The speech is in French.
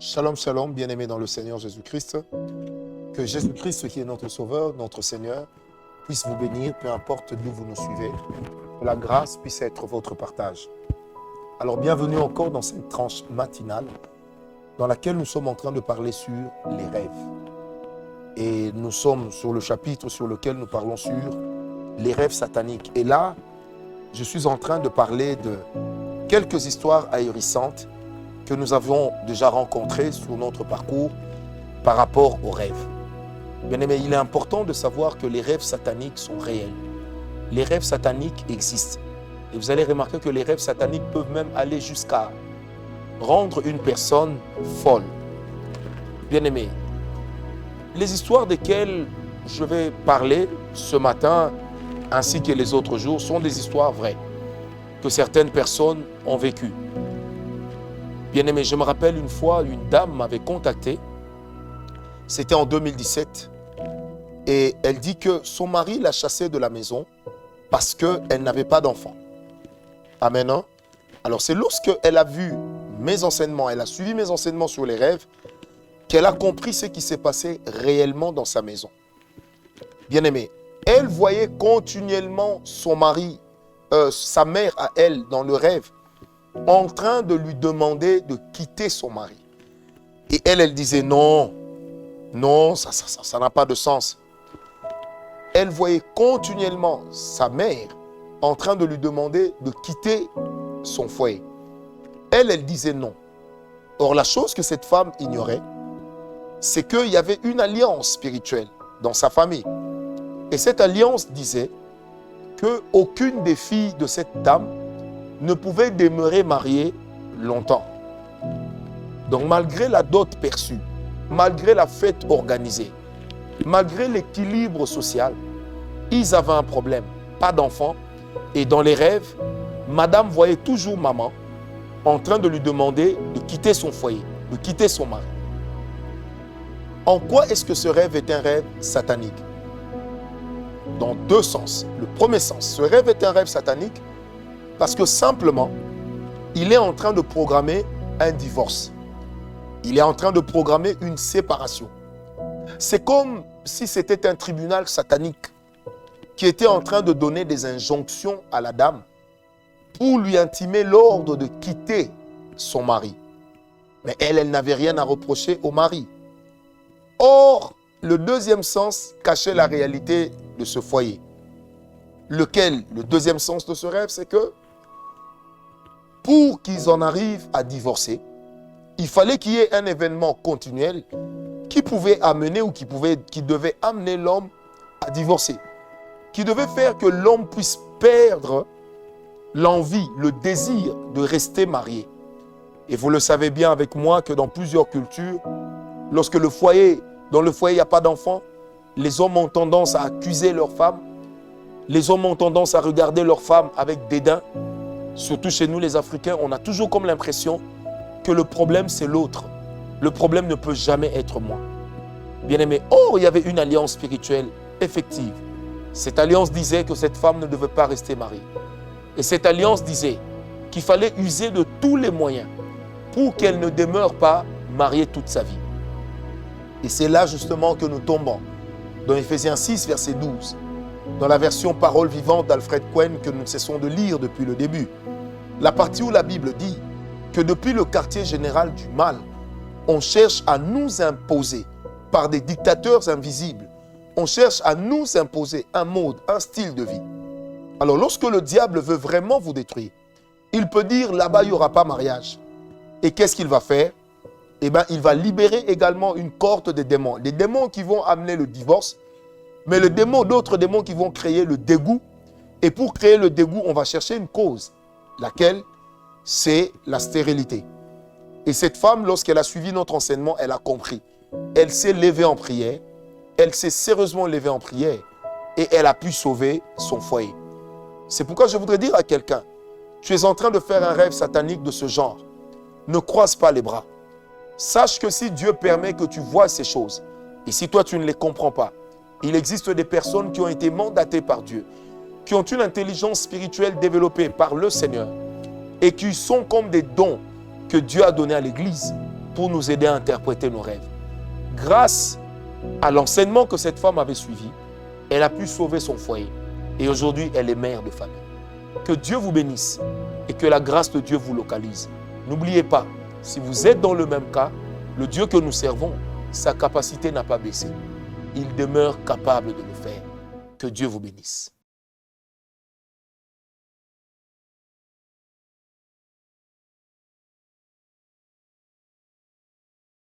Shalom, shalom, bien-aimés dans le Seigneur Jésus-Christ. Que Jésus-Christ, qui est notre Sauveur, notre Seigneur, puisse vous bénir, peu importe d'où vous nous suivez. Que la grâce puisse être votre partage. Alors, bienvenue encore dans cette tranche matinale dans laquelle nous sommes en train de parler sur les rêves. Et nous sommes sur le chapitre sur lequel nous parlons sur les rêves sataniques. Et là, je suis en train de parler de quelques histoires ahurissantes que nous avons déjà rencontrées sur notre parcours par rapport aux rêves. Bien aimé, il est important de savoir que les rêves sataniques sont réels. Les rêves sataniques existent. Et vous allez remarquer que les rêves sataniques peuvent même aller jusqu'à rendre une personne folle. Bien aimé, les histoires desquelles je vais parler ce matin ainsi que les autres jours sont des histoires vraies que certaines personnes ont vécues. Bien aimé, je me rappelle une fois, une dame m'avait contacté, c'était en 2017, et elle dit que son mari l'a chassée de la maison parce qu'elle n'avait pas d'enfant. Amen. Hein? Alors c'est lorsqu'elle a vu mes enseignements, elle a suivi mes enseignements sur les rêves, qu'elle a compris ce qui s'est passé réellement dans sa maison. Bien aimé, elle voyait continuellement son mari, sa mère à elle dans le rêve, en train de lui demander de quitter son mari. Et elle disait non, ça n'a pas de sens. Elle voyait continuellement sa mère en train de lui demander de quitter son foyer. Elle disait non. Or, la chose que cette femme ignorait, c'est qu'il y avait une alliance spirituelle dans sa famille. Et cette alliance disait qu'aucune des filles de cette dame ne pouvait demeurer mariée longtemps. Donc malgré la dot perçue, malgré la fête organisée, malgré l'équilibre social, ils avaient un problème, pas d'enfants. Et dans les rêves, madame voyait toujours maman en train de lui demander de quitter son foyer, de quitter son mari. En quoi est-ce que ce rêve est un rêve satanique? Dans deux sens. Le premier sens, ce rêve est un rêve satanique parce que simplement, il est en train de programmer un divorce. Il est en train de programmer une séparation. C'est comme si c'était un tribunal satanique qui était en train de donner des injonctions à la dame pour lui intimer l'ordre de quitter son mari. Mais elle n'avait rien à reprocher au mari. Or, le deuxième sens cachait la réalité de ce foyer. Lequel, le deuxième sens de ce rêve, c'est que pour qu'ils en arrivent à divorcer, il fallait qu'il y ait un événement continuel qui pouvait amener ou qui devait amener l'homme à divorcer. Qui devait faire que l'homme puisse perdre l'envie, le désir de rester marié. Et vous le savez bien avec moi que dans plusieurs cultures, lorsque dans le foyer il n'y a pas d'enfants, les hommes ont tendance à accuser leurs femmes. Les hommes ont tendance à regarder leurs femmes avec dédain. Surtout chez nous les Africains, on a toujours comme l'impression que le problème c'est l'autre. Le problème ne peut jamais être moi. Bien aimé, or il y avait une alliance spirituelle effective. Cette alliance disait que cette femme ne devait pas rester mariée. Et cette alliance disait qu'il fallait user de tous les moyens pour qu'elle ne demeure pas mariée toute sa vie. Et c'est là justement que nous tombons. Dans Éphésiens 6, verset 12. Dans la version parole vivante d'Alfred Cohen que nous cessons de lire depuis le début. La partie où la Bible dit que depuis le quartier général du mal, on cherche à nous imposer par des dictateurs invisibles. On cherche à nous imposer un mode, un style de vie. Alors lorsque le diable veut vraiment vous détruire, il peut dire là-bas il n'y aura pas mariage. Et qu'est-ce qu'il va faire? Eh bien, il va libérer également une cohorte de démons. Des démons qui vont amener le divorce, mais d'autres démons qui vont créer le dégoût. Et pour créer le dégoût, on va chercher une cause, laquelle c'est la stérilité. Et cette femme, lorsqu'elle a suivi notre enseignement, elle a compris. Elle s'est levée en prière, elle s'est sérieusement levée en prière et elle a pu sauver son foyer. C'est pourquoi je voudrais dire à quelqu'un, tu es en train de faire un rêve satanique de ce genre. Ne croise pas les bras. Sache que si Dieu permet que tu vois ces choses, et si toi tu ne les comprends pas, il existe des personnes qui ont été mandatées par Dieu, qui ont une intelligence spirituelle développée par le Seigneur et qui sont comme des dons que Dieu a donnés à l'Église pour nous aider à interpréter nos rêves. Grâce à l'enseignement que cette femme avait suivi, elle a pu sauver son foyer. Et aujourd'hui, elle est mère de famille. Que Dieu vous bénisse et que la grâce de Dieu vous localise. N'oubliez pas, si vous êtes dans le même cas, le Dieu que nous servons, sa capacité n'a pas baissé. Il demeure capable de le faire. Que Dieu vous bénisse.